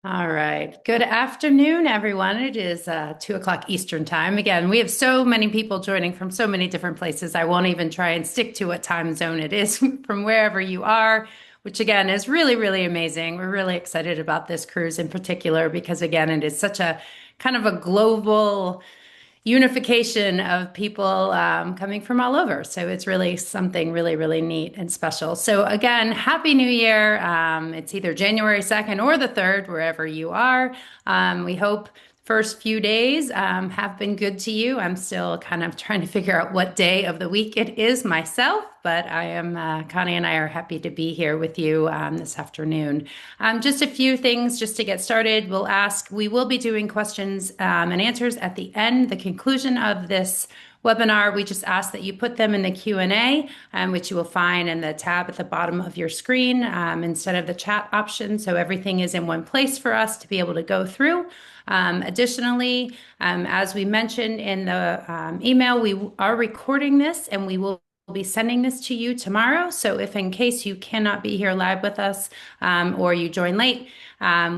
All right. Good afternoon, everyone. It is 2 o'clock Eastern time. Again, we have so many people joining from so many different places. I won't even try and stick to what time zone it is from wherever you are, which again is really, really amazing. We're really excited about this cruise in particular because, again, it is such a kind of a global unification of people coming from all over. So it's really something really, really neat and special. So again, Happy New Year. It's either January 2nd or the 3rd, wherever you are. We hope first few days have been good to you. I'm still kind of trying to figure out what day of the week it is myself, but Connie and I are happy to be here with you this afternoon. Just a few things just to get started. We will be doing questions and answers at the end, the conclusion of this webinar. We just ask that you put them in the Q&A, which you will find in the tab at the bottom of your screen instead of the chat option. So everything is in one place for us to be able to go through. Additionally, as we mentioned in the email, we are recording this and we will be sending this to you tomorrow. So if in case you cannot be here live with us or you join late,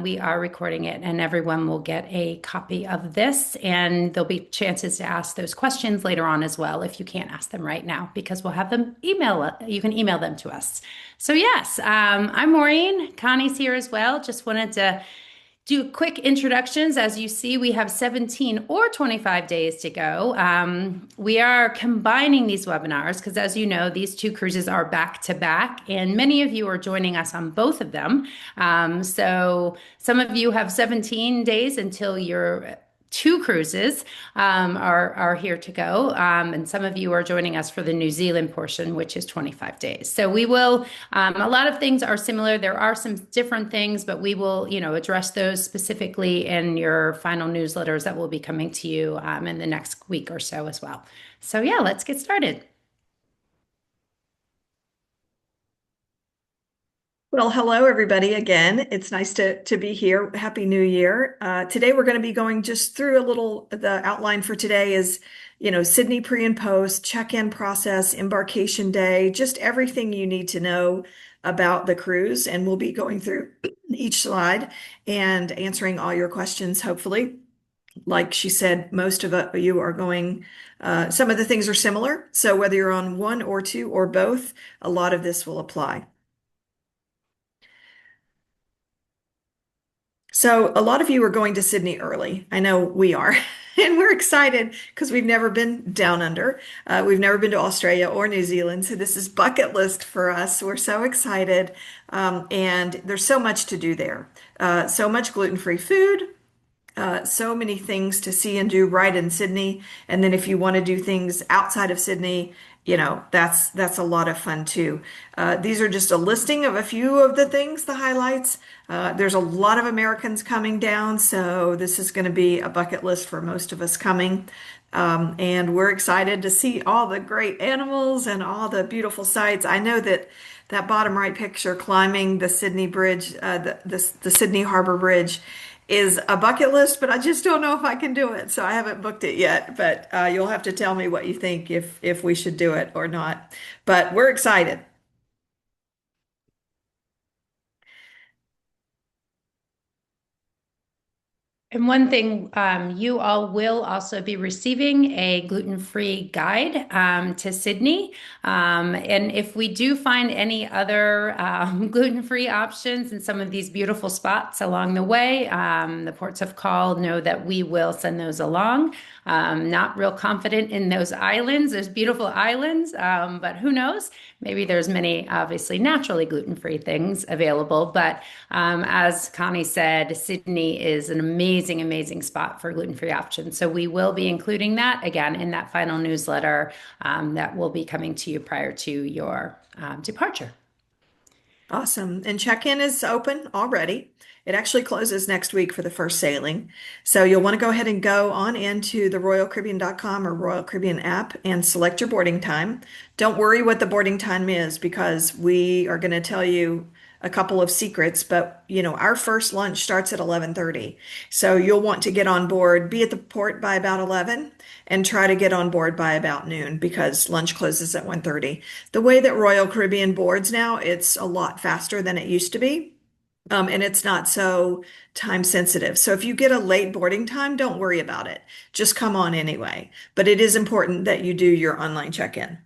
we are recording it and everyone will get a copy of this, and there'll be chances to ask those questions later on as well if you can't ask them right now, because we'll have them you can email them to us. So yes, I'm Maureen. Connie's here as well. Just wanted to do quick introductions. As you see, we have 17 or 25 days to go. We are combining these webinars because, as you know, these two cruises are back to back, and many of you are joining us on both of them. So some of you have 17 days until your two cruises are here to go. And some of you are joining us for the New Zealand portion, which is 25 days. So we will, a lot of things are similar. There are some different things, but we will, address those specifically in your final newsletters that will be coming to you in the next week or so as well. So yeah, let's get started. Well, hello everybody again. It's nice to be here. Happy New Year. Today we're going to be going just through the outline for today is, Sydney pre and post, check-in process, embarkation day, just everything you need to know about the cruise. And we'll be going through each slide and answering all your questions, hopefully. Like she said, most of you are going, some of the things are similar. So whether you're on one or two or both, a lot of this will apply. So a lot of you are going to Sydney early. I know we are. And we're excited because we've never been down under. We've never been to Australia or New Zealand. So this is bucket list for us. We're so excited. And there's so much to do there. So much gluten-free food, so many things to see and do right in Sydney. And then if you want to do things outside of Sydney, that's a lot of fun too. These are just a listing of a few of the things, the highlights. There's a lot of Americans coming down, so this is going to be a bucket list for most of us coming. And we're excited to see all the great animals and all the beautiful sights. I know that bottom right picture climbing the Sydney Bridge, the Sydney Harbor Bridge is a bucket list, but I just don't know if I can do it. So I haven't booked it yet, but you'll have to tell me what you think if we should do it or not. But we're excited. And one thing, you all will also be receiving a gluten-free guide to Sydney. And if we do find any other gluten-free options in some of these beautiful spots along the way, the ports of call know that we will send those along. Not real confident in those islands. There's beautiful islands, but who knows? Maybe there's many obviously naturally gluten-free things available. But as Connie said, Sydney is an amazing, amazing spot for gluten-free options. So we will be including that again in that final newsletter that will be coming to you prior to your departure. Awesome. And check-in is open already. It actually closes next week for the first sailing. So you'll want to go ahead and go on into the royalcaribbean.com or Royal Caribbean app and select your boarding time. Don't worry what the boarding time is because we are going to tell you a couple of secrets, but our first lunch starts at 11:30. So you'll want to get on board, be at the port by about 11 and try to get on board by about noon because lunch closes at 1:30. The way that Royal Caribbean boards now, it's a lot faster than it used to be. And it's not so time sensitive. So if you get a late boarding time, don't worry about it. Just come on anyway. But it is important that you do your online check-in.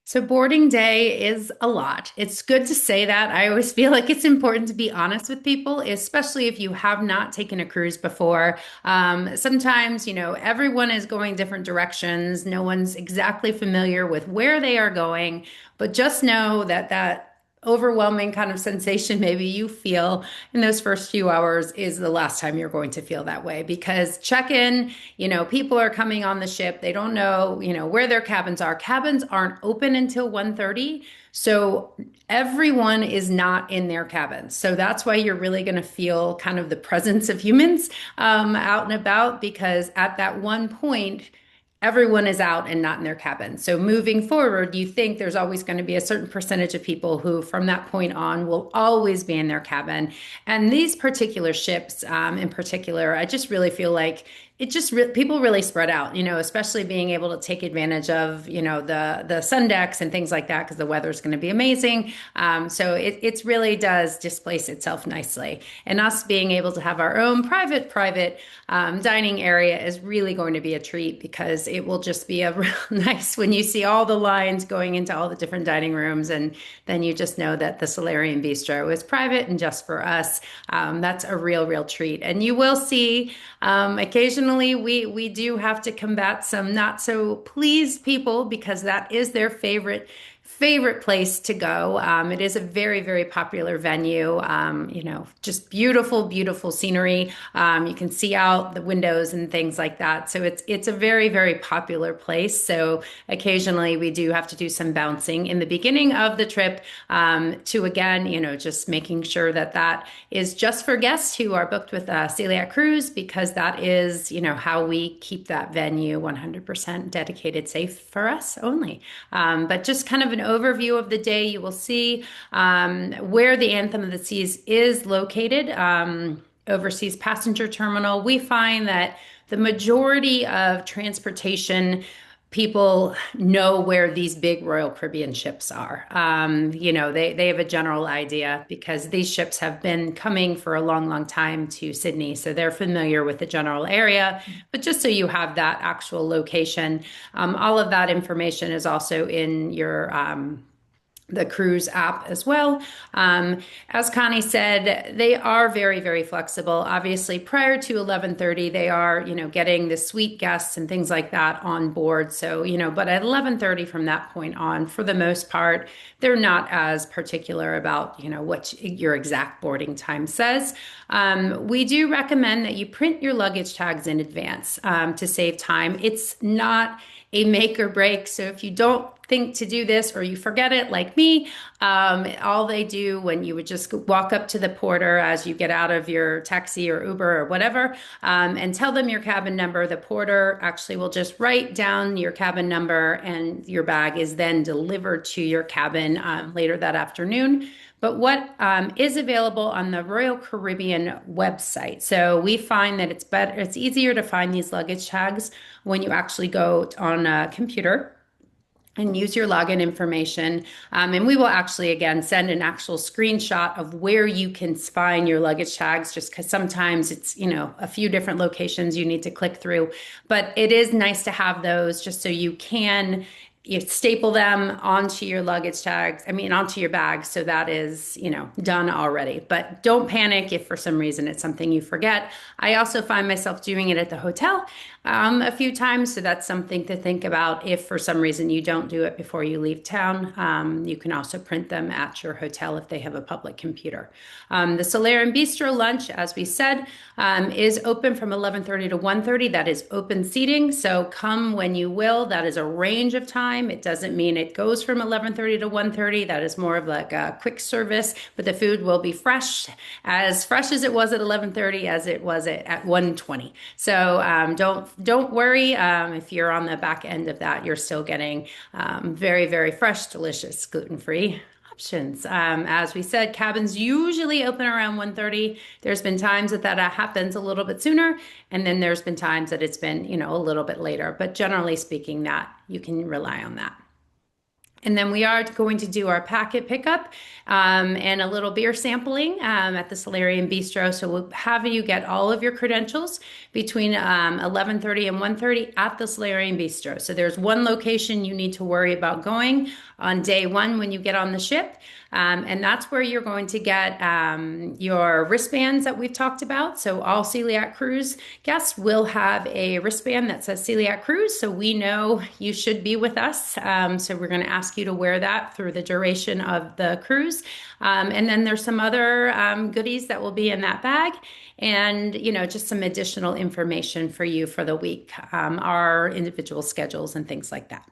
So boarding day is a lot. It's good to say that. I always feel like it's important to be honest with people, especially if you have not taken a cruise before. Sometimes, everyone is going different directions. No one's exactly familiar with where they are going, but just know that that overwhelming kind of sensation maybe you feel in those first few hours is the last time you're going to feel that way because check-in, people are coming on the ship. They don't know, where their cabins are. Cabins aren't open until 1:30. So everyone is not in their cabins. So that's why you're really going to feel kind of the presence of humans out and about because at that one point, everyone is out and not in their cabin. So moving forward, you think there's always going to be a certain percentage of people who, from that point on, will always be in their cabin. And these particular ships, in particular, I just really feel like people really spread out, especially being able to take advantage of, the sun decks and things like that because the weather's going to be amazing. So it really does displace itself nicely. And us being able to have our own private dining area is really going to be a treat because it will just be a real nice when you see all the lines going into all the different dining rooms, and then you just know that the Solarian Bistro is private and just for us. That's a real treat. And you will see occasionally we do have to combat some not so pleased people because that is their favorite place to go. It is a very popular venue. Just beautiful scenery. You can see out the windows and things like that. So it's a very popular place. So occasionally we do have to do some bouncing in the beginning of the trip to again, just making sure that that is just for guests who are booked with a Celiac Cruise because that is, how we keep that venue 100% dedicated safe for us only. But just kind of an overview of the day, you will see where the Anthem of the Seas is located, overseas passenger terminal. We find that the majority of transportation people know where these big Royal Caribbean ships are. They have a general idea because these ships have been coming for a long time to Sydney. So they're familiar with the general area. But just so you have that actual location, all of that information is also in your the cruise app as well. As Connie said, they are very flexible. Obviously, prior to 11:30, they are, getting the suite guests and things like that on board. So, but at 11:30 from that point on, for the most part, they're not as particular about, what your exact boarding time says. We do recommend that you print your luggage tags in advance to save time. It's not a make or break. So if you don't think to do this or you forget it like me, all they do when you would just walk up to the porter as you get out of your taxi or Uber or whatever and tell them your cabin number, the porter actually will just write down your cabin number and your bag is then delivered to your cabin later that afternoon. But what is available on the Royal Caribbean website? So we find that it's easier to find these luggage tags when you actually go on a computer and use your login information. And we will actually, again, send an actual screenshot of where you can find your luggage tags, just because sometimes it's, a few different locations you need to click through. But it is nice to have those just so you staple them onto your luggage tags, onto your bag. So that is, done already. But don't panic if for some reason it's something you forget. I also find myself doing it at the hotel a few times. So that's something to think about. If for some reason you don't do it before you leave town, you can also print them at your hotel if they have a public computer. The Solarian Bistro lunch, as we said, is open from 11:30 to 1:30. That is open seating. So come when you will. That is a range of time. It doesn't mean it goes from 11:30 to 1:30. That is more of like a quick service, but the food will be fresh as it was at 11:30 as it was at 1:20. So don't worry if you're on the back end of that. You're still getting very fresh, delicious, gluten-free options. As we said, cabins usually open around 1:30. There's been times that happens a little bit sooner, and then there's been times that it's been, a little bit later. But generally speaking, that you can rely on that. And then we are going to do our packet pickup and a little beer sampling at the Solarian Bistro. So we'll have you get all of your credentials between 11:30 and 1:30 at the Solarian Bistro. So there's one location you need to worry about going on day one when you get on the ship. And that's where you're going to get your wristbands that we've talked about. So all Celiac Cruise guests will have a wristband that says Celiac Cruise. So we know you should be with us. So we're going to ask you to wear that through the duration of the cruise. And then there's some other goodies that will be in that bag and just some additional information for you for the week, our individual schedules and things like that.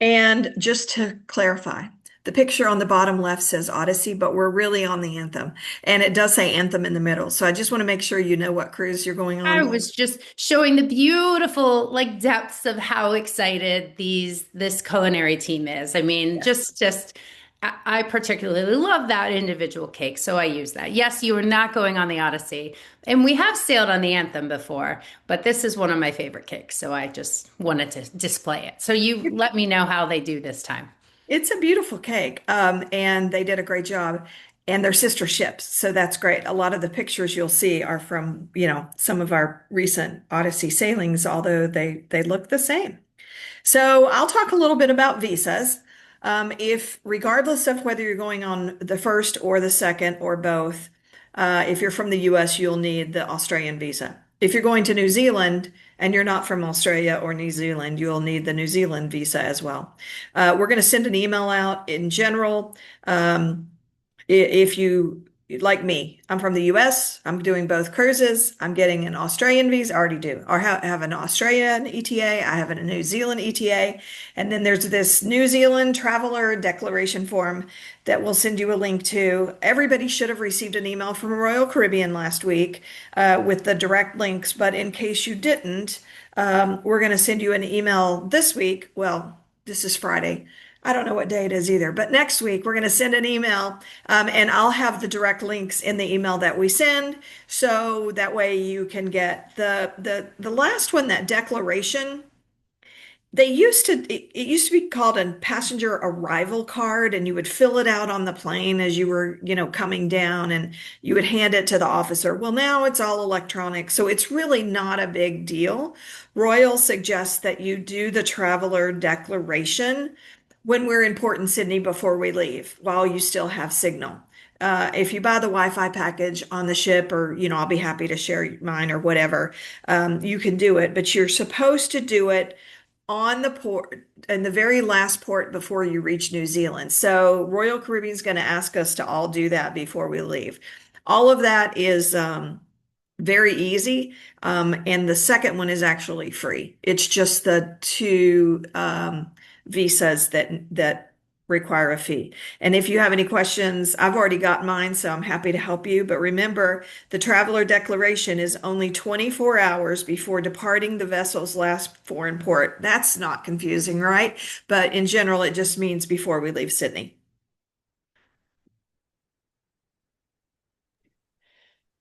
And just to clarify, the picture on the bottom left says Odyssey, but we're really on the Anthem. And it does say Anthem in the middle. So I just want to make sure you know what cruise you're going I on. was just showing the beautiful depths of how excited this culinary team is. I mean, just I particularly love that individual cake, so I use that. Yes, you are not going on the Odyssey, and we have sailed on the Anthem before, but this is one of my favorite cakes, so I just wanted to display it. So you let me know how they do this time. It's a beautiful cake, and they did a great job. And they're sister ships, so that's great. A lot of the pictures you'll see are from, some of our recent Odyssey sailings, although they look the same. So I'll talk a little bit about visas. If regardless of whether you're going on the first or the second or both, if you're from the US, you'll need the Australian visa. If you're going to New Zealand and you're not from Australia or New Zealand, you'll need the New Zealand visa as well. We're going to send an email out in general. If you like me, I'm from the US, I'm doing both cruises. I'm getting an Australian visa, I already do, or have an Australian ETA, I have a New Zealand ETA, and then there's this New Zealand traveler declaration form that we'll send you a link to. Everybody should have received an email from Royal Caribbean last week with the direct links, but in case you didn't, we're going to send you an email this week. Well, this is Friday. I don't know what day it is either, but next week we're going to send an email, and I'll have the direct links in the email that we send, so that way you can get the last one, that declaration. It used to be called a passenger arrival card, and you would fill it out on the plane as you were, coming down, and you would hand it to the officer. Well, now it's all electronic, so it's really not a big deal. Royal suggests that you do the traveler declaration when we're in Port in Sydney before we leave, while you still have signal. If you buy the Wi-Fi package on the ship, or, I'll be happy to share mine or whatever, you can do it, but you're supposed to do it on the port, in the very last port before you reach New Zealand. So Royal Caribbean is going to ask us to all do that before we leave. All of that is very easy. And the second one is actually free. It's just the two visas that require a fee. And if you have any questions, I've already got mine, so I'm happy to help you. But remember, the traveler declaration is only 24 hours before departing the vessel's last foreign port. That's not confusing, right? But in general, it just means before we leave Sydney.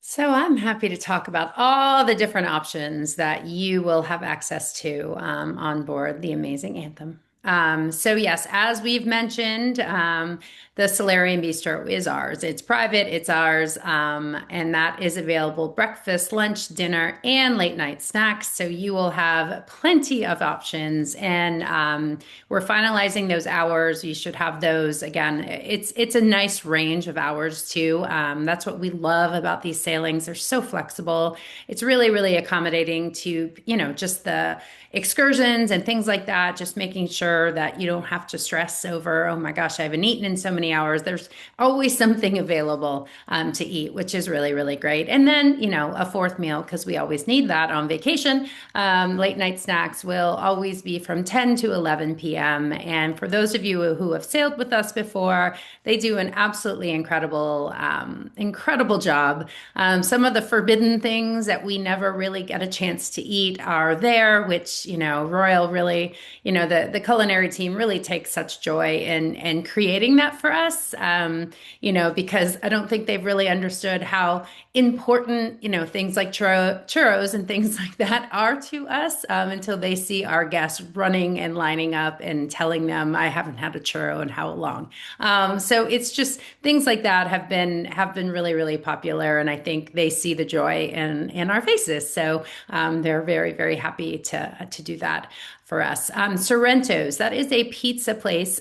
So I'm happy to talk about all the different options that you will have access to on board the amazing Anthem. So yes, as we've mentioned, the Solarian Bistro is ours. It's private, it's ours, and that is available breakfast, lunch, dinner, and late night snacks. So you will have plenty of options, and we're finalizing those hours. You should have those again. It's a nice range of hours too. That's what we love about these sailings. They're so flexible. It's really, really accommodating to just the excursions and things like that, just making sure that you don't have to stress over, oh my gosh, I haven't eaten in so many hours. There's always something available to eat, which is really, really great. And then, a fourth meal, because we always need that on vacation. Late night snacks will always be from 10 to 11 p.m. And for those of you who have sailed with us before, they do an absolutely incredible, incredible job. Some of the forbidden things that we never really get a chance to eat are there, which Royal really, the culinary team really takes such joy in creating that for us, because I don't think they've really understood how important, things like churros and things like that are to us until they see our guests running and lining up and telling them, I haven't had a churro in how long. So it's just things like that have been really, really popular, and I think they see the joy in our faces. So they're very, very happy to do that for us. Sorrento's, that is a pizza place.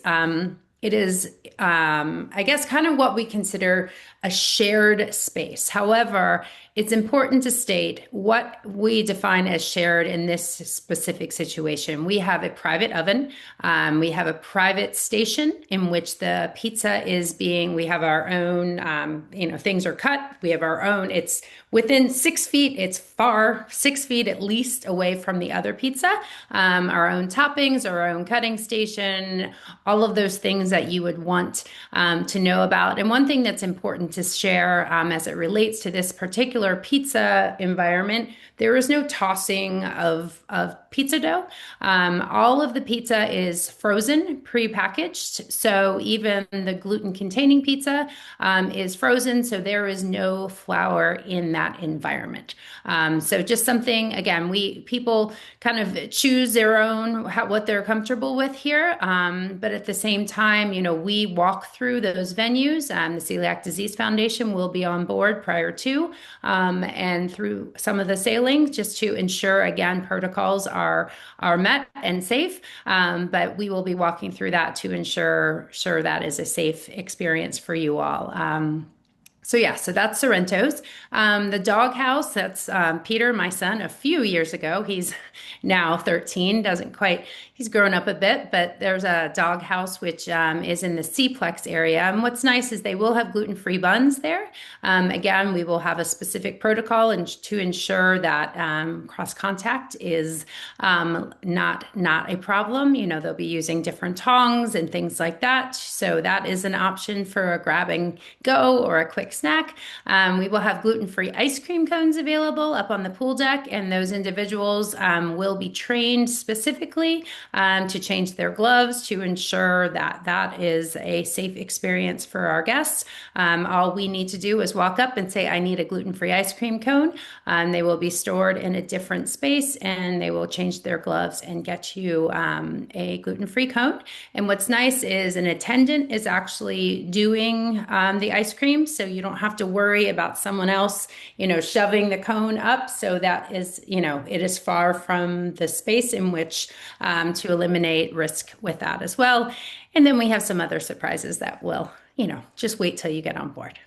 It is, I guess, kind of what we consider a shared space. However, it's important to state what we define as shared in this specific situation. We have a private oven. We have a private station in which the pizza is being, we have our own, things are cut. We have our own, it's within 6 feet, it's far 6 feet at least away from the other pizza. Our own toppings, our own cutting station, all of those things that you would want to know about. And one thing that's important to share as it relates to this particular pizza environment, there is no tossing of pizza dough. All of the pizza is frozen, pre-packaged. So even the gluten-containing pizza is frozen. So there is no flour in that environment. So just something, again, people kind of choose their own, what they're comfortable with here. But at the same time, we walk through those venues. The Celiac Disease Foundation will be on board prior to and through some of the sailing just to ensure, again, protocols are met and safe. But we will be walking through that to ensure that is a safe experience for you all. So yeah, so that's Sorrento's. The doghouse, that's Peter, my son, a few years ago. He's now 13, doesn't quite, he's grown up a bit, but there's a doghouse which is in the C-plex area. And what's nice is they will have gluten-free buns there. Again, we will have a specific protocol and to ensure that cross contact is not a problem. They'll be using different tongs and things like that. So that is an option for a grab and go or a quick snack. We will have gluten-free ice cream cones available up on the pool deck, and those individuals will be trained specifically to change their gloves to ensure that that is a safe experience for our guests. All we need to do is walk up and say, I need a gluten-free ice cream cone. They will be stored in a different space, and they will change their gloves and get you a gluten-free cone. And what's nice is an attendant is actually doing the ice cream, so you don't have to worry about someone else, shoving the cone up. So that is, it is far from the space in which to eliminate risk with that as well. And then we have some other surprises that will, just wait till you get on board.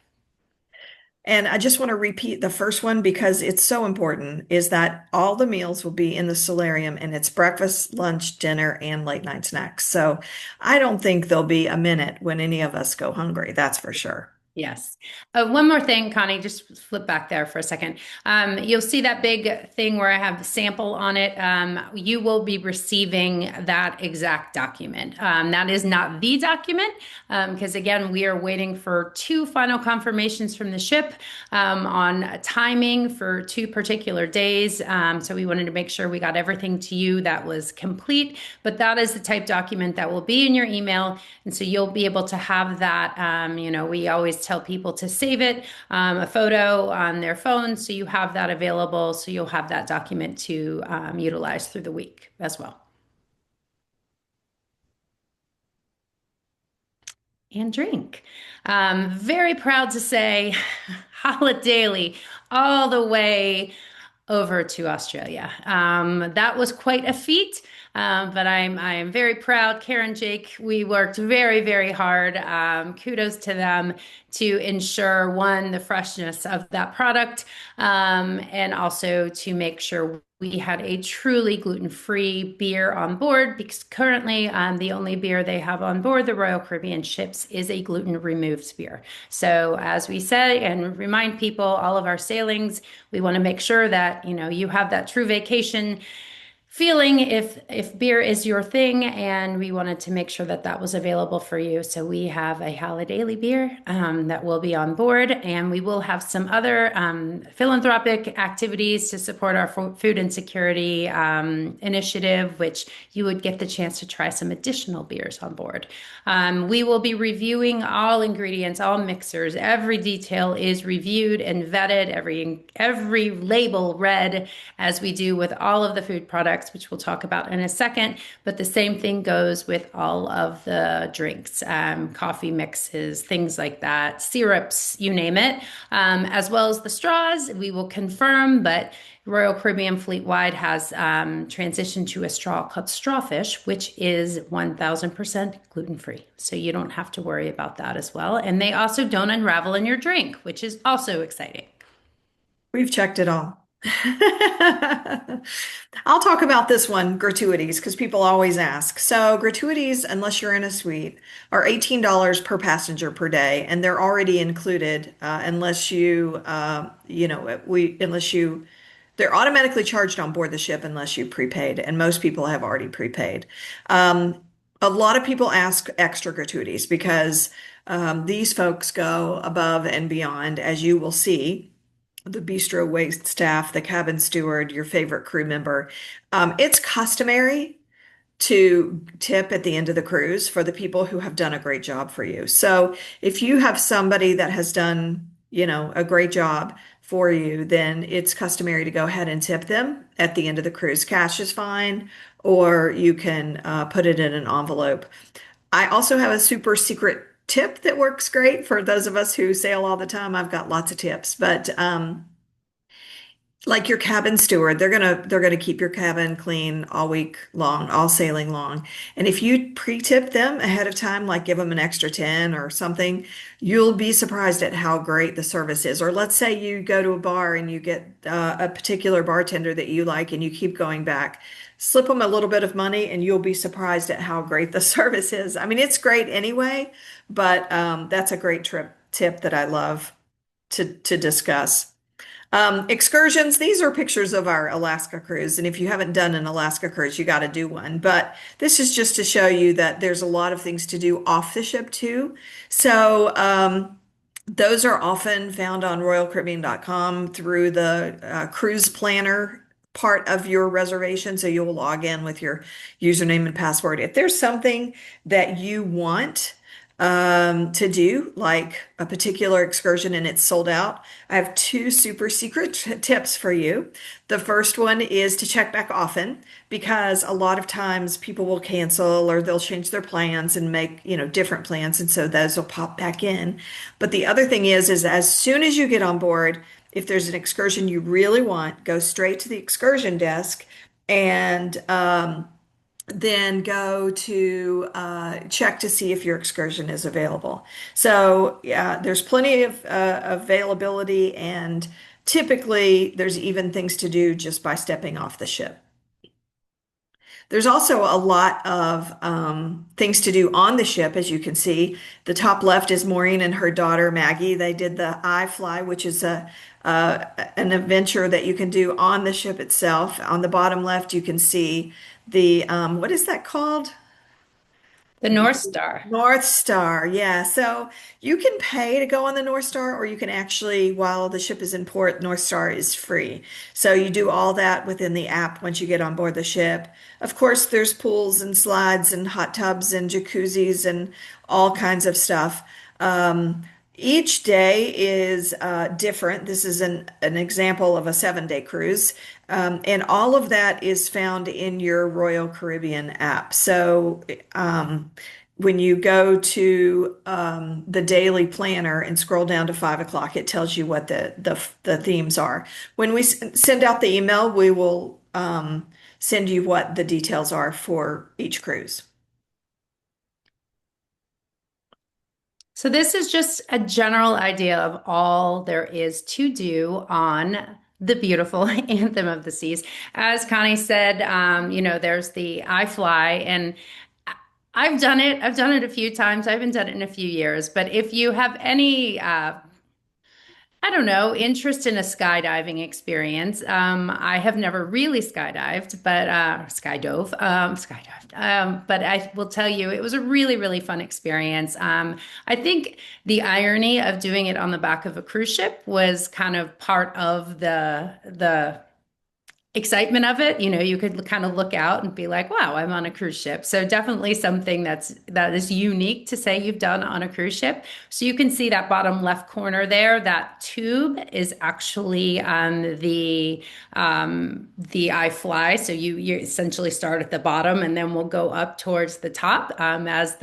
And I just want to repeat the first one because it's so important, is that all the meals will be in the solarium and it's breakfast, lunch, dinner, and late night snacks. So I don't think there'll be a minute when any of us go hungry. That's for sure. Yes. One more thing, Connie, just flip back there for a second. You'll see that big thing where I have the sample on it. You will be receiving that exact document. That is not the document because, again, we are waiting for two final confirmations from the ship on timing for 2 particular days. So we wanted to make sure we got everything to you that was complete. But that is the type document that will be in your email. And so you'll be able to have that. We always tell people to save it, a photo on their phone, so you have that available. So you'll have that document to utilize through the week as well. And drink. Very proud to say, Holidaily, all the way over to Australia. That was quite a feat, but I am very proud. Karen, Jake, we worked very, very hard. Kudos to them to ensure, one, the freshness of that product, and also to make sure we had a truly gluten-free beer on board, because currently the only beer they have on board the Royal Caribbean ships is a gluten-removed beer. So as we say and remind people, all of our sailings, we want to make sure that you have that true vacation feeling if beer is your thing, and we wanted to make sure that that was available for you. So we have a Holidaily beer that will be on board, and we will have some other philanthropic activities to support our food insecurity initiative, which you would get the chance to try some additional beers on board. We will be reviewing all ingredients, all mixers. Every detail is reviewed and vetted, every label read, as we do with all of the food products, which we'll talk about in a second. But the same thing goes with all of the drinks, coffee mixes, things like that, syrups, you name it, as well as the straws. We will confirm, but Royal Caribbean fleet-wide has transitioned to a straw called Strawfish, which is 1000% gluten-free. So you don't have to worry about that as well. And they also don't unravel in your drink, which is also exciting. We've checked it all. I'll talk about this one, gratuities, because people always ask. So gratuities, unless you're in a suite, are $18 per passenger per day, and they're already included unless they're automatically charged on board the ship unless you prepaid, and most people have already prepaid. Um, a lot of people ask extra gratuities because these folks go above and beyond, as you will see the bistro wait staff, the cabin steward, your favorite crew member. It's customary to tip at the end of the cruise for the people who have done a great job for you. So if you have somebody that has done, a great job for you, then it's customary to go ahead and tip them at the end of the cruise. Cash is fine, or you can put it in an envelope. I also have a super secret tip that works great for those of us who sail all the time. I've got lots of tips, but like your cabin steward, they're gonna keep your cabin clean all week long, all sailing long. And if you pre-tip them ahead of time, like give them an extra 10 or something, you'll be surprised at how great the service is. Or let's say you go to a bar and you get a particular bartender that you like and you keep going back. Slip them a little bit of money and you'll be surprised at how great the service is. I mean, it's great anyway, but that's a great tip that I love to discuss. Excursions, these are pictures of our Alaska cruise. And if you haven't done an Alaska cruise, you got to do one. But this is just to show you that there's a lot of things to do off the ship too. So those are often found on royalcaribbean.com through the cruise planner part of your reservation. So you'll log in with your username and password. If there's something that you want, to do, like a particular excursion and it's sold out, I have two super secret tips for you. The first one is to check back often because a lot of times people will cancel or they'll change their plans and make, different plans. And so those will pop back in. But the other thing is as soon as you get on board, if there's an excursion you really want, go straight to the excursion desk and, then go to check to see if your excursion is available. So, yeah, there's plenty of availability, and typically there's even things to do just by stepping off the ship. There's also a lot of things to do on the ship, as you can see. The top left is Maureen and her daughter Maggie. They did the iFly, which is an adventure that you can do on the ship itself. On the bottom left, you can see the what is that called? The North Star. North Star, yeah. So you can pay to go on the North Star, or you can actually, while the ship is in port, North Star is free. So you do all that within the app once you get on board the ship. Of course, there's pools and slides and hot tubs and jacuzzis and all kinds of stuff. Each day is different. This is an example of a 7-day cruise. And all of that is found in your Royal Caribbean app. So when you go to the daily planner and scroll down to 5 o'clock, it tells you what the themes are. When we send out the email, we will send you what the details are for each cruise. So this is just a general idea of all there is to do on the beautiful Anthem of the Seas. As Connie said, there's the iFly, and I've done it. I've done it a few times. I haven't done it in a few years. But if you have any I don't know, interest in a skydiving experience. I have never really skydived, but skydived. But I will tell you, it was a really, really fun experience. I think the irony of doing it on the back of a cruise ship was kind of part of the excitement of it. You know, you could kind of look out and be like, wow, I'm on a cruise ship. So definitely something that is unique to say you've done on a cruise ship. So you can see that bottom left corner there, that tube is actually the iFly. So you essentially start at the bottom and then we'll go up towards the top as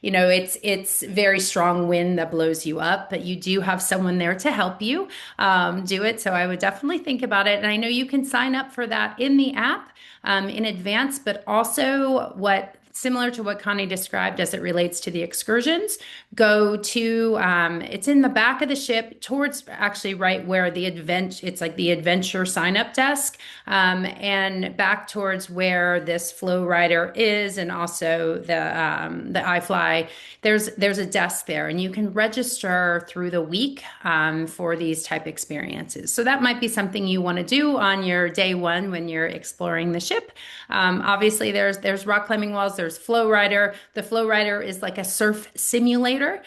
it's very strong wind that blows you up, but you do have someone there to help you do it. So I would definitely think about it. And I know you can sign up for that in the app in advance, but also similar to what Connie described as it relates to the excursions, go to it's in the back of the ship towards actually right where it's like the adventure sign up desk, and back towards where this flow rider is, and also the iFly. There's a desk there, and you can register through the week for these type experiences. So that might be something you want to do on your day one when you're exploring the ship. Obviously, there's rock climbing walls. There's Flow Rider. The Flow Rider is like a surf simulator,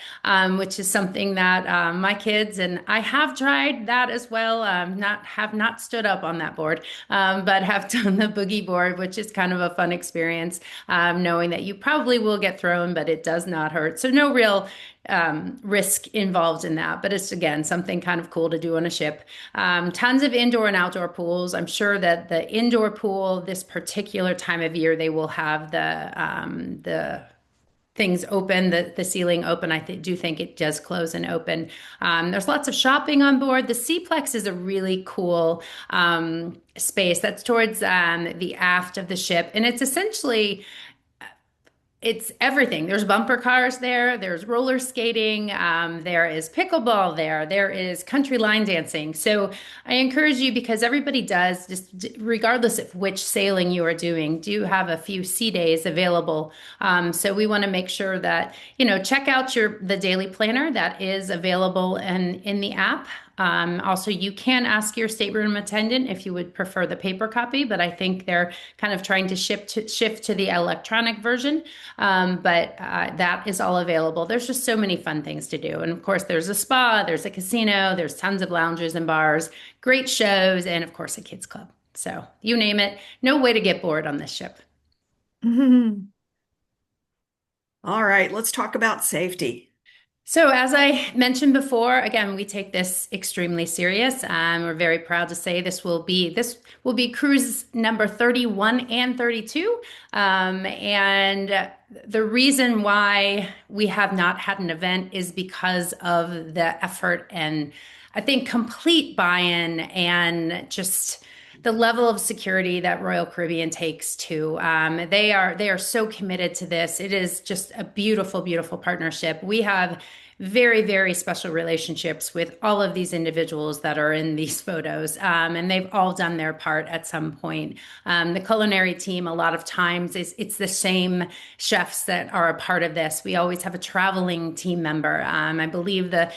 which is something that my kids and I have tried that as well. Have not stood up on that board, but have done the boogie board, which is kind of a fun experience, knowing that you probably will get thrown, but it does not hurt. So no real risk involved in that, but it's again something kind of cool to do on a ship. Tons of indoor and outdoor pools. I'm sure that the indoor pool this particular time of year they will have the things open, the ceiling open. Do think it does close and open. There's lots of shopping on board. The Seaplex is a really cool space that's towards the aft of the ship, and it's everything. There's bumper cars there. There's roller skating. There is pickleball there. There is country line dancing. So I encourage you, because everybody does, just regardless of which sailing you are doing, do have a few sea days available. So we want to make sure that, check out the daily planner that is available in the app. Also, you can ask your stateroom attendant if you would prefer the paper copy, but I think they're kind of trying to shift to the electronic version. But that is all available. There's just so many fun things to do. And of course, there's a spa, there's a casino, there's tons of lounges and bars, great shows, and of course, a kids club. So you name it, no way to get bored on this ship. All right, let's talk about safety. So, as I mentioned before, again, we take this extremely serious. We're very proud to say this will be cruise number 31 and 32. And the reason why we have not had an event is because of the effort and I think complete buy-in and just the level of security that Royal Caribbean takes to. They are so committed to this. It is just a beautiful, beautiful partnership. We have very, very special relationships with all of these individuals that are in these photos. And they've all done their part at some point. The culinary team, a lot of times, it's the same chefs that are a part of this. We always have a traveling team member. I believe the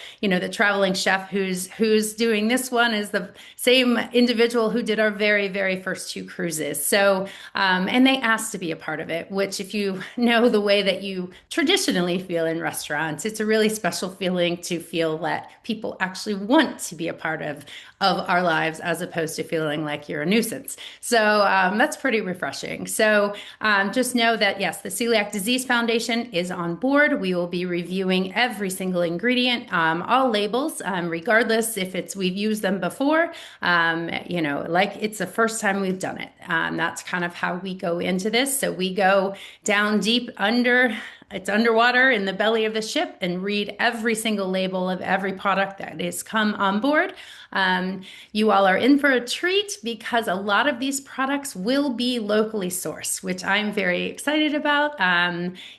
traveling chef who's doing this one is the same individual who did our very, very first two cruises. So, and they asked to be a part of it, which if you know the way that you traditionally feel in restaurants, it's a really special feeling to feel that people actually want to be a part of our lives as opposed to feeling like you're a nuisance. So that's pretty refreshing. So just know that, yes, the Celiac Disease Foundation is on board. We will be reviewing every single ingredient, all labels, regardless if we've used them before, like it's the first time we've done it. That's kind of how we go into this. So we go down deep it's underwater in the belly of the ship and read every single label of every product that has come on board. You all are in for a treat because a lot of these products will be locally sourced, which I'm very excited about.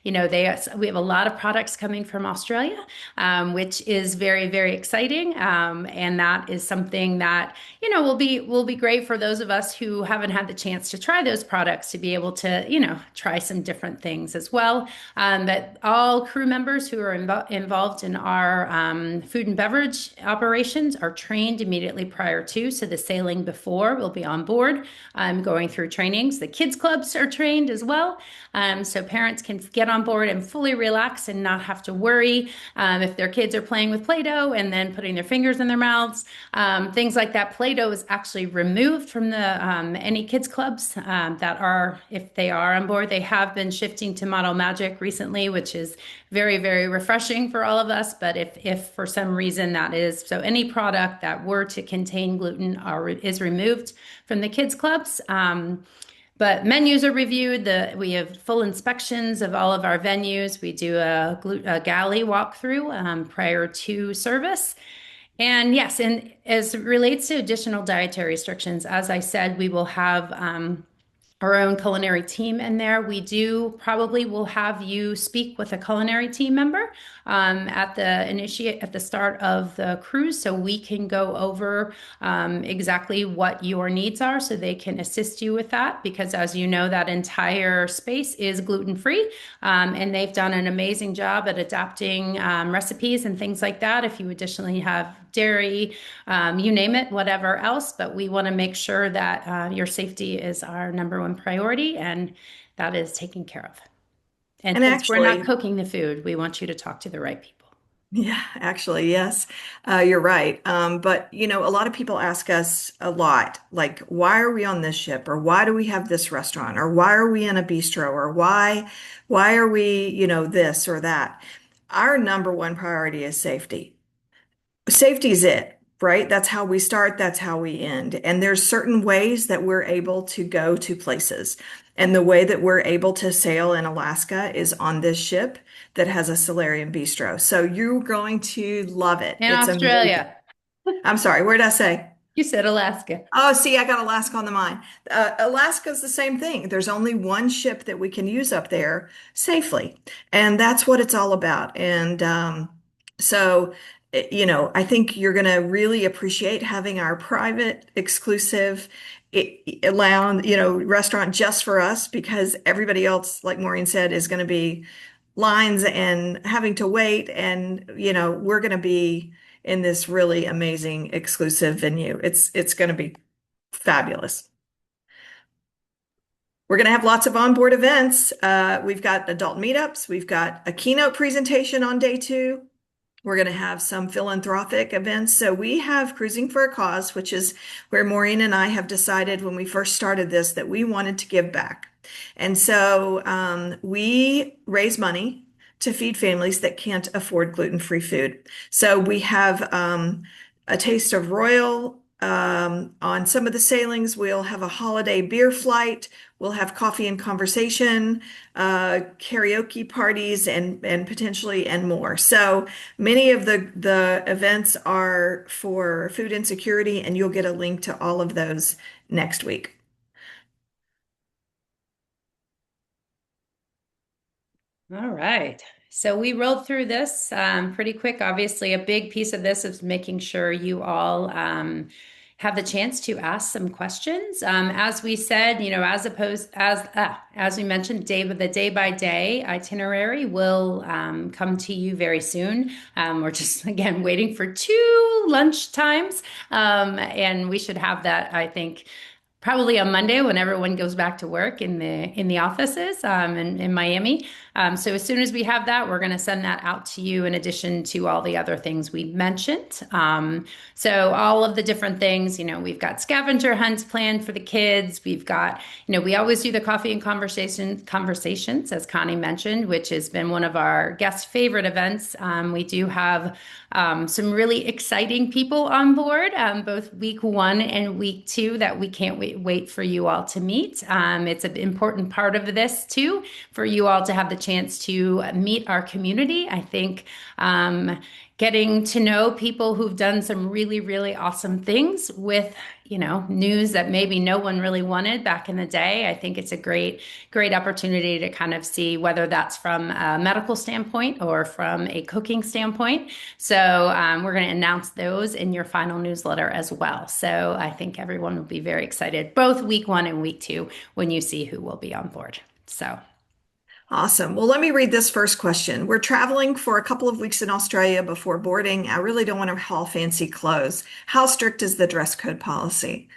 We have a lot of products coming from Australia, which is very, very exciting. And that is something that, will be great for those of us who haven't had the chance to try those products to be able to, try some different things as well. that all crew members who are involved in our food and beverage operations are trained immediately prior to. So the sailing before will be on board, going through trainings. The kids clubs are trained as well. So parents can get on board and fully relax and not have to worry if their kids are playing with Play-Doh and then putting their fingers in their mouths. Things like that. Play-Doh is actually removed from the any kids clubs that are, if they are on board. They have been shifting to Model Magic recently, which is very, very refreshing for all of us. But if for some reason that is, so any product that were to contain gluten is removed from the kids clubs. But menus are reviewed. We have full inspections of all of our venues. We do a galley walkthrough prior to service. And yes, and as it relates to additional dietary restrictions, as I said, we will have our own culinary team in there. We do probably will have you speak with a culinary team member at the start of the cruise, so we can go over exactly what your needs are, so they can assist you with that. Because as you know, that entire space is gluten-free, and they've done an amazing job at adapting recipes and things like that. If you additionally have dairy, you name it, whatever else. But we want to make sure that your safety is our number one priority, and that is taken care of. And And since we're not actually, cooking the food, we want you to talk to the right people. yeah, actually, yes, you're right. But a lot of people ask us a lot, like, why are we on this ship, or why do we have this restaurant, or why are we in a bistro, or why are we, this or that? Our number one priority is safety. Safety's it, right? That's how we start, that's how we end. And there's certain ways that we're able to go to places. And the way that we're able to sail in Alaska is on this ship that has a Solarium bistro. So you're going to love it. In It's amazing. Australia, I'm sorry, where did I say? you said Alaska. Oh, see, I got Alaska on the mind. Alaska's the same thing. There's only one ship that we can use up there safely, and that's what it's all about. And so, I think you're going to really appreciate having our private, exclusive lounge, restaurant just for us, because everybody else, like Maureen said, is going to be lines and having to wait, and we're going to be in this really amazing exclusive venue. It's going to be fabulous. We're going to have lots of onboard events. We've got adult meetups. We've got a keynote presentation on day 2. We're going to have some philanthropic events. So we have Cruising for a Cause, which is where Maureen and I have decided when we first started this that we wanted to give back. And so we raise money to feed families that can't afford gluten-free food. So we have a taste of Royal. On some of the sailings, we'll have a holiday beer flight. We'll have coffee and conversation, karaoke parties, and potentially and more. So many of the events are for food insecurity, and you'll get a link to all of those next week. All right. So we rolled through this pretty quick. Obviously, a big piece of this is making sure you all have the chance to ask some questions. As we said, as we mentioned, the day by day itinerary will come to you very soon. We're just again waiting for 2 lunch times, and we should have that, I think, probably on Monday when everyone goes back to work in the offices in Miami. So as soon as we have that, we're going to send that out to you in addition to all the other things we mentioned. So all of the different things, we've got scavenger hunts planned for the kids. We've got, we always do the coffee and conversations, as Connie mentioned, which has been one of our guest favorite events. We do have some really exciting people on board, both week 1 and week 2 that we can't wait for you all to meet. It's an important part of this too, for you all to have the chance to meet our community. I think getting to know people who've done some really, really awesome things with, news that maybe no one really wanted back in the day. I think it's a great, great opportunity to kind of see whether that's from a medical standpoint or from a cooking standpoint. So we're going to announce those in your final newsletter as well. So I think everyone will be very excited, both week 1 and week 2, when you see who will be on board. So. Awesome. Well, let me read this first question. We're traveling for a couple of weeks in Australia before boarding. I really don't want to haul fancy clothes. How strict is the dress code policy?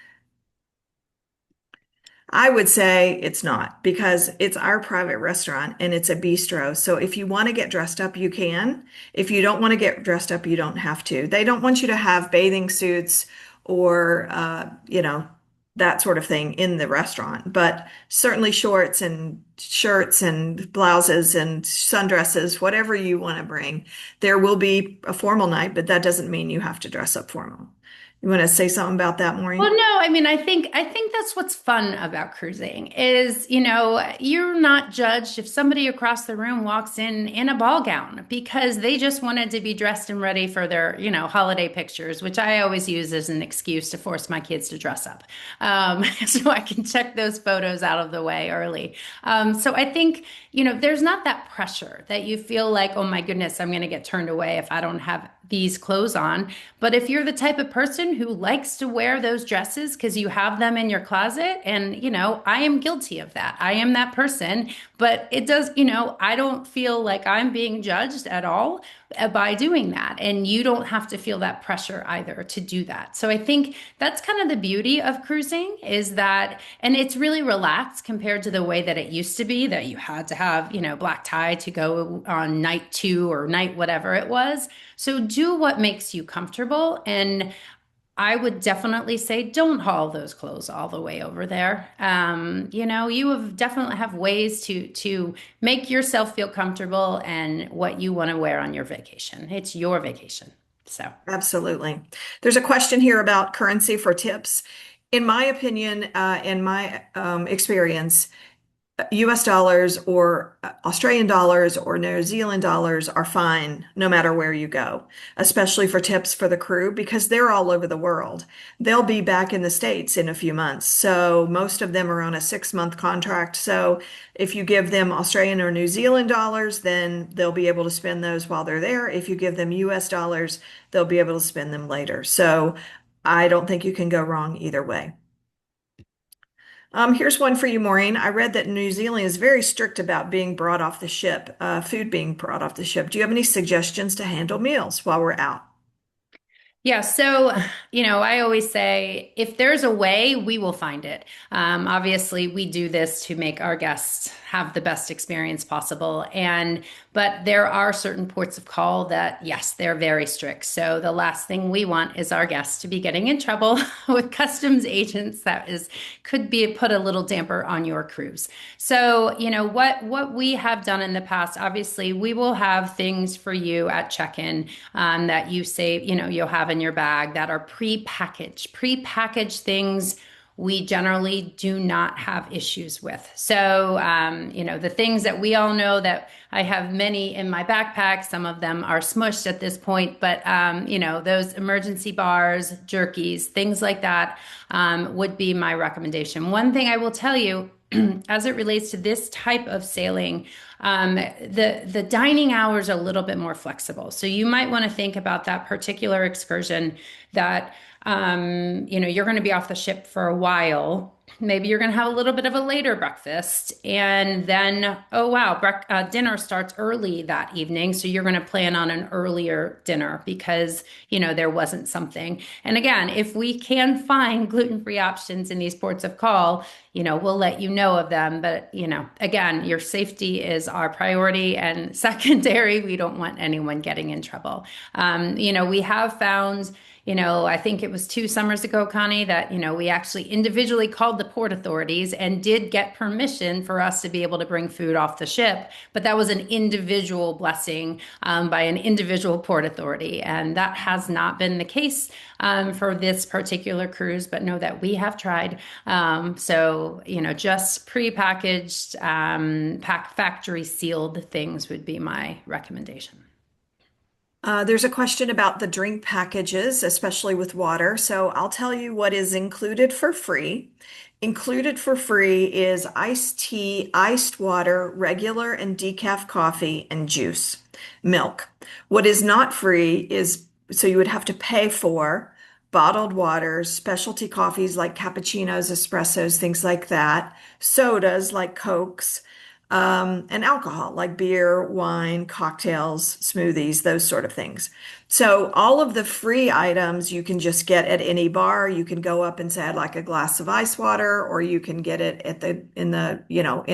I would say it's not because it's our private restaurant and it's a bistro. So if you want to get dressed up, you can. If you don't want to get dressed up, you don't have to. They don't want you to have bathing suits or, that sort of thing in the restaurant, but certainly shorts and shirts and blouses and sundresses, whatever you want to bring. There will be a formal night, but that doesn't mean you have to dress up formal. You want to say something about that, Well, Maureen? no, I mean, I think that's what's fun about cruising is, you're not judged if somebody across the room walks in a ball gown because they just wanted to be dressed and ready for their, holiday pictures, which I always use as an excuse to force my kids to dress up. So I can check those photos out of the way early. So I think, there's not that pressure that you feel like, oh my goodness, I'm going to get turned away if I don't have these clothes on. But if you're the type of person who likes to wear those dresses because you have them in your closet, and I am guilty of that. I am that person, but it does, I don't feel like I'm being judged at all by doing that. And you don't have to feel that pressure either to do that. So I think that's kind of the beauty of cruising is that, and it's really relaxed compared to the way that it used to be that you had to have, black tie to go on night two or night whatever it was. So do what makes you comfortable. And I would definitely say don't haul those clothes all the way over there. You have definitely have ways to make yourself feel comfortable and what you want to wear on your vacation. It's your vacation. So. Absolutely. There's a question here about currency for tips. In my opinion, in my experience, US dollars or Australian dollars or New Zealand dollars are fine no matter where you go, especially for tips for the crew because they're all over the world. They'll be back in the States in a few months. So most of them are on a 6-month contract. So if you give them Australian or New Zealand dollars, then they'll be able to spend those while they're there. If you give them US dollars, they'll be able to spend them later. So I don't think you can go wrong either way. Here's one for you, Maureen. I read that New Zealand is very strict about being brought off the ship, food being brought off the ship. Do you have any suggestions to handle meals while we're out? Yeah, so, I always say if there's a way, we will find it. Obviously, we do this to make our guests have the best experience possible. But there are certain ports of call that, yes, they're very strict. So the last thing we want is our guests to be getting in trouble with customs agents could be put a little damper on your cruise. So, what we have done in the past, obviously, we will have things for you at check-in that you say, you'll have in your bag that are prepackaged things we generally do not have issues with. So, the things that we all know that I have many in my backpack, some of them are smushed at this point, but, those emergency bars, jerkies, things like that would be my recommendation. One thing I will tell you, as it relates to this type of sailing, the dining hours are a little bit more flexible. So you might want to think about that particular excursion that you're going to be off the ship for a while. Maybe you're going to have a little bit of a later breakfast, and then, oh wow, dinner starts early that evening. So you're going to plan on an earlier dinner because, there wasn't something. And again, if we can find gluten-free options in these ports of call, we'll let you know of them. But, again, your safety is our priority. And secondary, we don't want anyone getting in trouble. We have found, I think it was 2 summers ago, Connie, that, we actually individually called the port authorities and did get permission for us to be able to bring food off the ship. But that was an individual blessing by an individual port authority. And that has not been the case for this particular cruise, but know that we have tried. So, just prepackaged, factory sealed things would be my recommendation. There's a question about the drink packages, especially with water. So I'll tell you what is included for free. Included for free is iced tea, iced water, regular and decaf coffee, and juice, milk. What is not free is, so you would have to pay for bottled waters, specialty coffees like cappuccinos, espressos, things like that, sodas like Cokes, and alcohol like beer, wine, cocktails, smoothies, those sort of things. So all of the free items you can just get at any bar. You can go up and say, I'd like a glass of ice water, or you can get it at in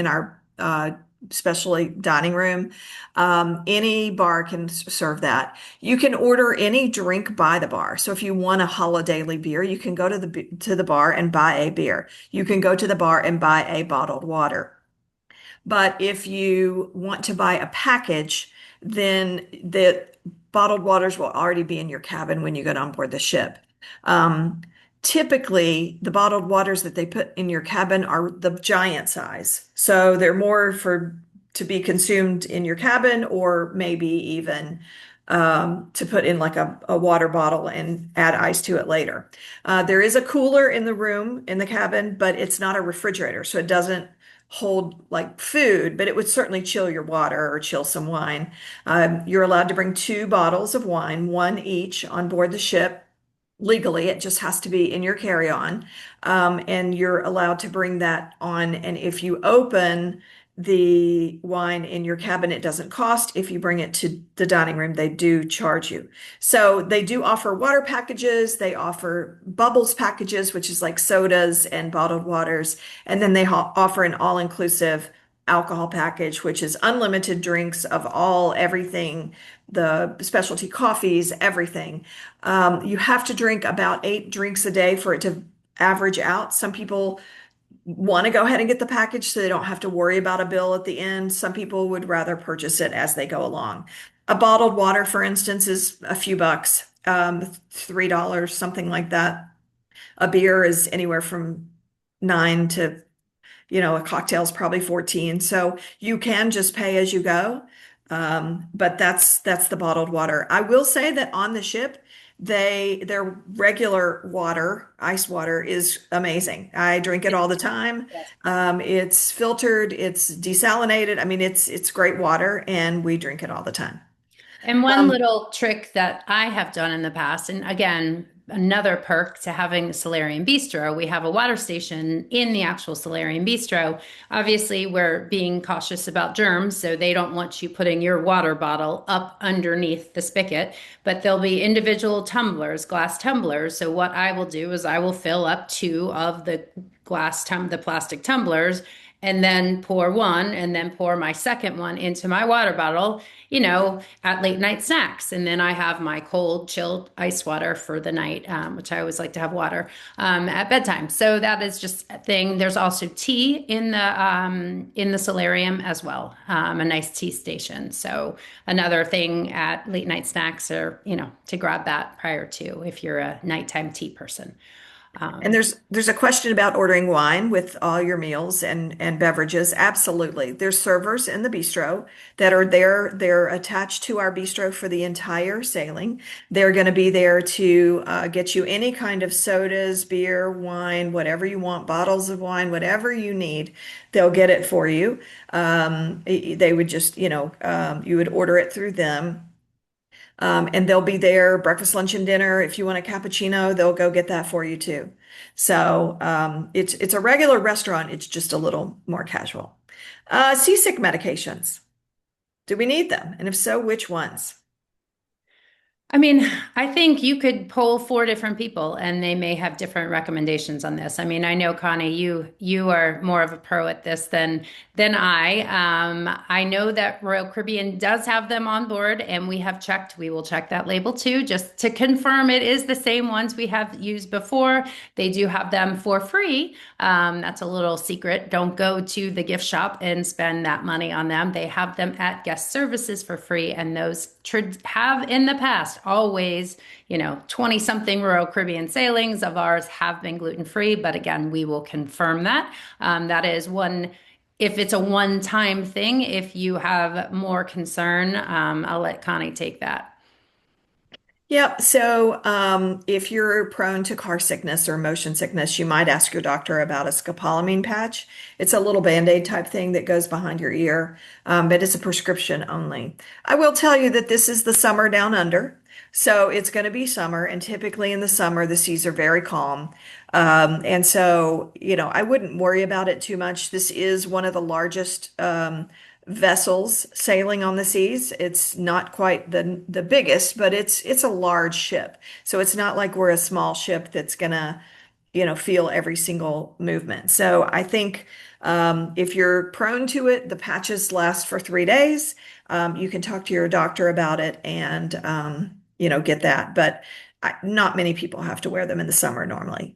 our specially dining room. Any bar can serve that. You can order any drink by the bar. So if you want a holiday beer, you can go to the bar and buy a beer. You can go to the bar and buy a bottled water. But if you want to buy a package, then the bottled waters will already be in your cabin when you get on board the ship. Um, Typically, the bottled waters that they put in your cabin are the giant size. So they're more for to be consumed in your cabin or maybe even to put in like a water bottle and add ice to it later. There is a cooler in the room in the cabin, but it's not a refrigerator, so it doesn't hold like food, but it would certainly chill your water or chill some wine. You're allowed to bring two bottles of wine, one each on board the ship. Legally, it just has to be in your carry-on. And you're allowed to bring that on. And if you open the wine in your cabin, it doesn't cost. If you bring it to the dining room, they do charge you. So they do offer water packages. They offer bubbles packages, which is like sodas and bottled waters. And then they offer an all-inclusive alcohol package, which is unlimited drinks of everything, the specialty coffees, everything. You have to drink about 8 drinks a day for it to average out. Some people want to go ahead and get the package so they don't have to worry about a bill at the end. Some people would rather purchase it as they go along. A bottled water, for instance, is a few bucks, $3, something like that. A beer is anywhere from 9 to, a cocktail is probably 14. So you can just pay as you go. But that's the bottled water. I will say that on the ship, their regular water, ice water, is amazing. I drink it all the time. Yes. It's filtered, it's desalinated. I mean, it's great water, and we drink it all the time. And one Um, little trick that I have done in the past, and again, another perk to having a Solarium Bistro, we have a water station in the actual Solarium Bistro. Obviously, we're being cautious about germs, so they don't want you putting your water bottle up underneath the spigot, but there'll be individual tumblers, glass tumblers. So what I will do is I will fill up two of the the plastic tumblers, and then pour one and then pour my second one into my water bottle, at late night snacks. And then I have my cold, chilled ice water for the night, which I always like to have water at bedtime. So that is just a thing. There's also tea in the solarium as well, a nice tea station. So another thing at late night snacks, or to grab that prior to if you're a nighttime tea person. And Um, there's a question about ordering wine with all your meals and beverages. Absolutely. There's servers in the bistro that are there. They're attached to our bistro for the entire sailing. They're going to be there to get you any kind of sodas, beer, wine, whatever you want, bottles of wine, whatever you need. They'll get it for you. They would just, you would order it through them. And they'll be there breakfast, lunch, and dinner. If you want a cappuccino, they'll go get that for you too. So it's a regular restaurant. It's just a little more casual. Seasick medications. Do we need them? And if so, which ones? I mean, I think you could poll four different people and they may have different recommendations on this. I mean, I know Connie, you are more of a pro at this than I. I know that Royal Caribbean does have them on board, and we have checked. We will check that label too, just to confirm it is the same ones we have used before. They do have them for free. That's a little secret. Don't go to the gift shop and spend that money on them. They have them at guest services for free, and those have in the past always, 20 something Royal Caribbean sailings of ours have been gluten free. But again, we will confirm that. That is one. If it's a one-time thing, if you have more concern, I'll let Connie take that. Yep. So, if you're prone to car sickness or motion sickness, you might ask your doctor about a scopolamine patch. It's a little Band-Aid type thing that goes behind your ear, but it's a prescription only. I will tell you that this is the summer down under. So it's going to be summer, and typically in the summer, the seas are very calm. And so, I wouldn't worry about it too much. This is one of the largest vessels sailing on the seas. It's not quite the biggest, but it's a large ship. So it's not like we're a small ship that's gonna, feel every single movement. So I think if you're prone to it, the patches last for 3 days. You can talk to your doctor about it and get that. But not many people have to wear them in the summer normally.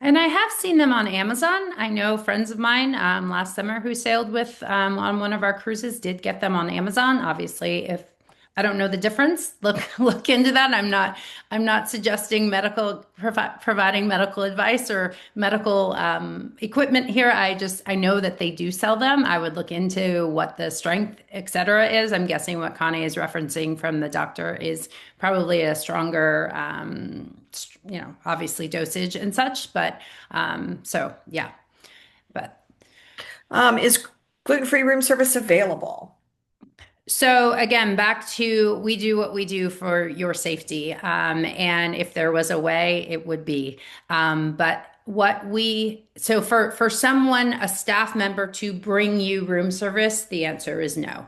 And I have seen them on Amazon. I know friends of mine last summer who sailed with on one of our cruises did get them on Amazon. Obviously, if I don't know the difference, look into that. I'm not suggesting providing medical advice or medical equipment here. I know that they do sell them. I would look into what the strength, et cetera, is. I'm guessing what Connie is referencing from the doctor is probably a stronger, obviously dosage and such. But so yeah, but Is gluten-free room service available? so again, back to we do what we do for your safety. And if there was a way, it would be. But so for someone, a staff member to bring you room service, the answer is no.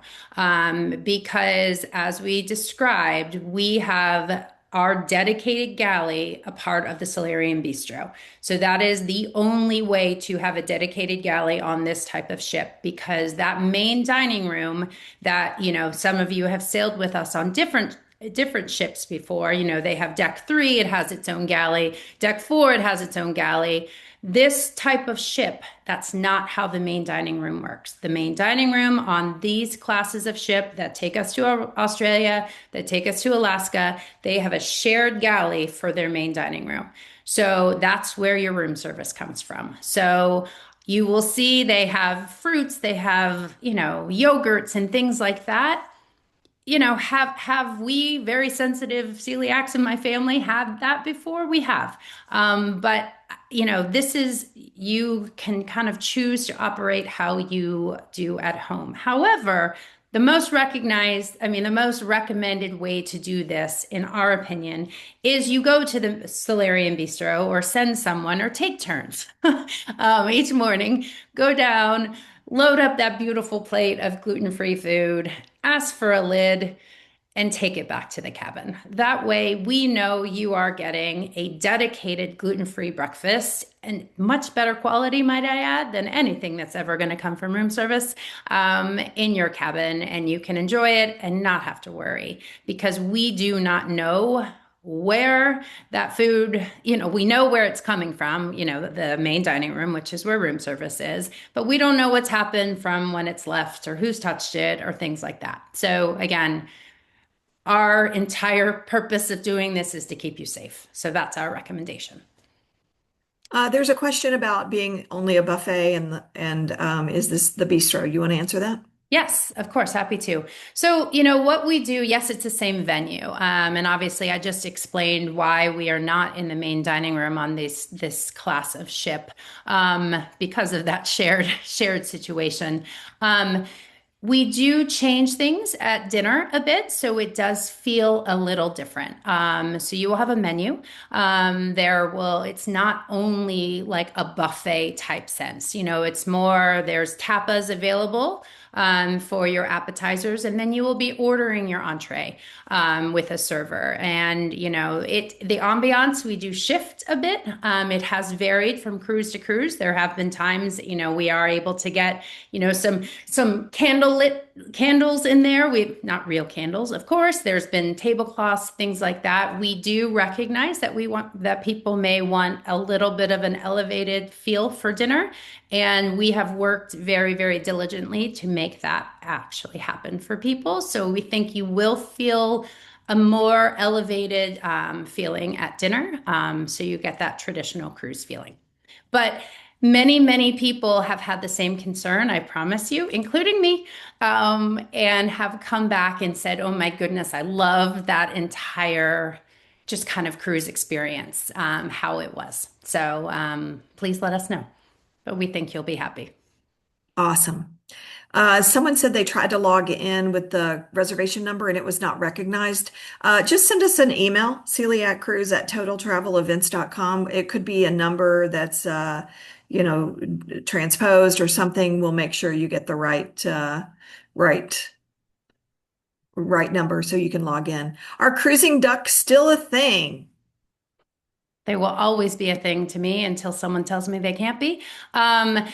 Because as we described, we have our dedicated galley a part of the Solarian Bistro. So that is the only way to have a dedicated galley on this type of ship because that main dining room that, some of you have sailed with us on different ships before. They have deck 3, it has its own galley. Deck 4, it has its own galley. This type of ship, that's not how the main dining room works. The main dining room on these classes of ship that take us to Australia, that take us to Alaska, they have a shared galley for their main dining room. So that's where your room service comes from. So you will see they have fruits, they have, yogurts and things like that. Have we very sensitive celiacs in my family had that before? We have. But this is you can kind of choose to operate how you do at home. However, the most recommended way to do this, in our opinion, is you go to the Solarian Bistro or send someone or take turns each morning, go down, load up that beautiful plate of gluten-free food, ask for a lid, and take it back to the cabin. That way, we know you are getting a dedicated gluten-free breakfast and much better quality, might I add, than anything that's ever going to come from room service in your cabin. And you can enjoy it and not have to worry because we do not know where that food, we know where it's coming from, the main dining room, which is where room service is, but we don't know what's happened from when it's left or who's touched it or things like that. So again, our entire purpose of doing this is to keep you safe. So that's our recommendation. There's a question about being only a buffet and is this the bistro? You want to answer that? Yes, of course, happy to. So, what we do, yes, it's the same venue. And obviously I just explained why we are not in the main dining room on this class of ship, because of that shared situation. We do change things at dinner a bit, so it does feel a little different. So you will have a menu. It's not only like a buffet type sense, it's more, there's tapas available for your appetizers, and then you will be ordering your entree with a server. And the ambiance we do shift a bit. It has varied from cruise to cruise. There have been times we are able to get some candlelit candles in there. We not real candles, of course. There's been tablecloths, things like that. We do recognize that people may want a little bit of an elevated feel for dinner. And we have worked very, very diligently to make that actually happen for people. So we think you will feel a more elevated feeling at dinner. So you get that traditional cruise feeling. But many, many people have had the same concern, I promise you, including me, and have come back and said, oh my goodness, I love that entire just kind of cruise experience, how it was. So please let us know. But we think you'll be happy. Awesome. Someone said they tried to log in with the reservation number and it was not recognized. Just send us an email, celiaccruise@totaltravelevents.com. It could be a number that's, you know, transposed or something. We'll make sure you get the right, right number so you can log in. Are cruising ducks still a thing? They will always be a thing to me until someone tells me they can't be. Um,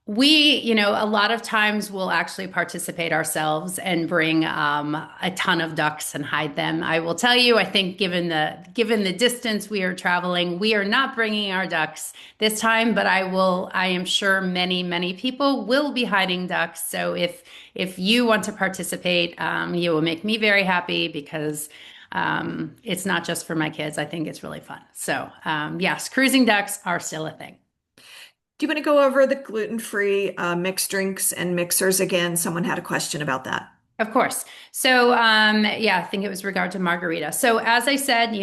a lot of times we'll actually participate ourselves and bring a ton of ducks and hide them. I will tell you, I think given the distance we are traveling, we are not bringing our ducks this time, but I am sure many people will be hiding ducks. So if you want to participate, you will make me very happy because it's not just for my kids. I think it's really fun. So, yes, cruising ducks are still a thing. Do you want to go over the gluten-free mixed drinks and mixers again? Someone had a question about that. Of course. So, yeah, I think it was regard to margarita. So, as I said,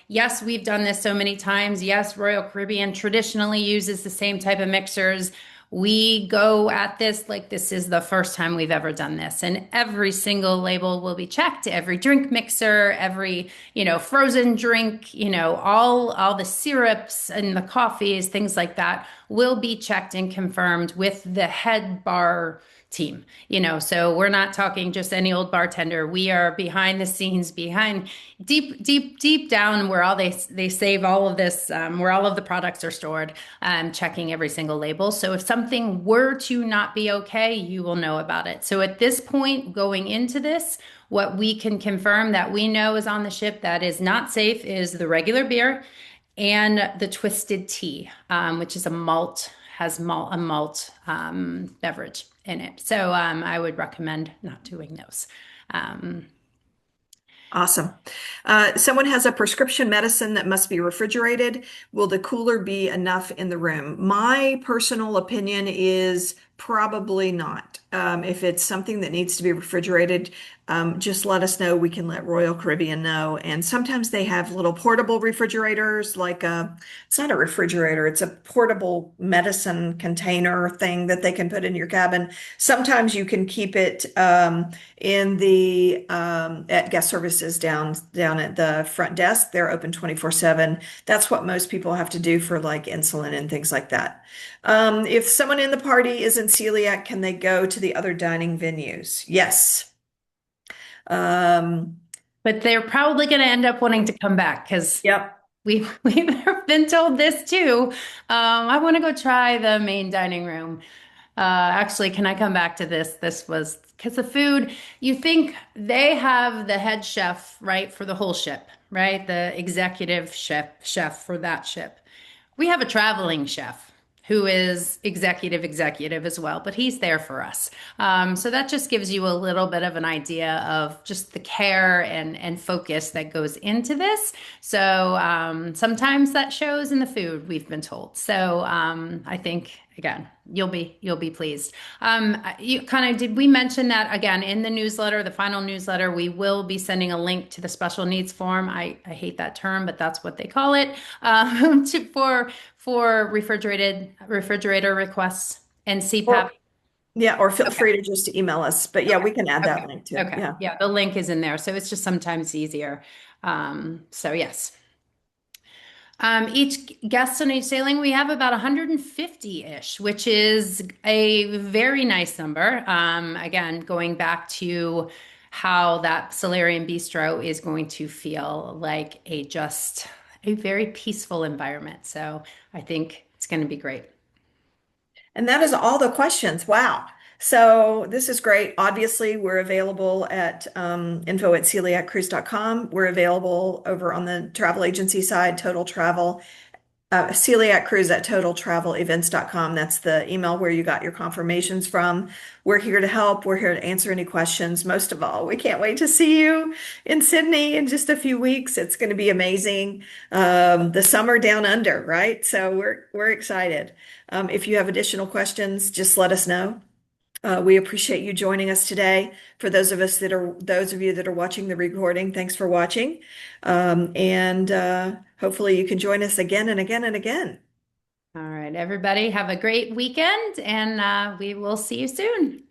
yes, we've done this so many times. Yes, Royal Caribbean traditionally uses the same type of mixers. We go at this like this is the first time we've ever done this, and every single label will be checked. Every drink mixer, every frozen drink, all the syrups and the coffees, things like that, will be checked and confirmed with the head bar team. So we're not talking just any old bartender. We are behind the scenes, behind deep down where all they save all of this, where all of the products are stored, checking every single label. So if something were to not be okay, you will know about it. So at this point, going into this, what we can confirm that we know is on the ship that is not safe is the regular beer and the twisted tea, which is a malt beverage in it. So I would recommend not doing those. Um, Awesome. Someone has a prescription medicine that must be refrigerated. Will the cooler be enough in the room? My personal opinion is probably not. If it's something that needs to be refrigerated, just let us know. We can let Royal Caribbean know. And sometimes they have little portable refrigerators, it's not a refrigerator, it's a portable medicine container thing that they can put in your cabin. Sometimes you can keep it in the at guest services down at the front desk. They're open 24/7. That's what most people have to do for like insulin and things like that. If someone in the party is in celiac, can they go to the other dining venues? Yes. Um, but they're probably going to end up wanting to come back because yep. we've been told this too. I want to go try the main dining room. Actually, can I come back to this? This was because the food, you think they have the head chef, right, for the whole ship, right? The executive chef for that ship. We have a traveling chef who is executive as well, but he's there for us. So that just gives you a little bit of an idea of just the care and focus that goes into this. So sometimes that shows in the food, we've been told. So I think again, you'll be pleased. Did we mention that again in the newsletter, the final newsletter, we will be sending a link to the special needs form. I hate that term, but that's what they call it, for refrigerator requests and CPAP. Yeah, or feel Okay. free to just email us. But yeah, Okay. we can add Okay. that link too. Okay. Yeah. Yeah, the link is in there. So it's just sometimes easier. So yes. Each guest on each sailing, we have about 150-ish, which is a very nice number. Again, going back to how that Solarium Bistro is going to feel like just a very peaceful environment. So I think it's going to be great. And that is all the questions. Wow. So this is great. Obviously, we're available at info@celiaccruise.com. We're available over on the travel agency side, Total Travel, Celiac Cruise at totaltravelevents.com. That's the email where you got your confirmations from. We're here to help. We're here to answer any questions. Most of all, we can't wait to see you in Sydney in just a few weeks. It's going to be amazing. The summer down under, right? So we're excited. If you have additional questions, just let us know. We appreciate you joining us today. For those of you that are watching the recording, thanks for watching. And hopefully you can join us again and again and again. All right, everybody, have a great weekend, and we will see you soon.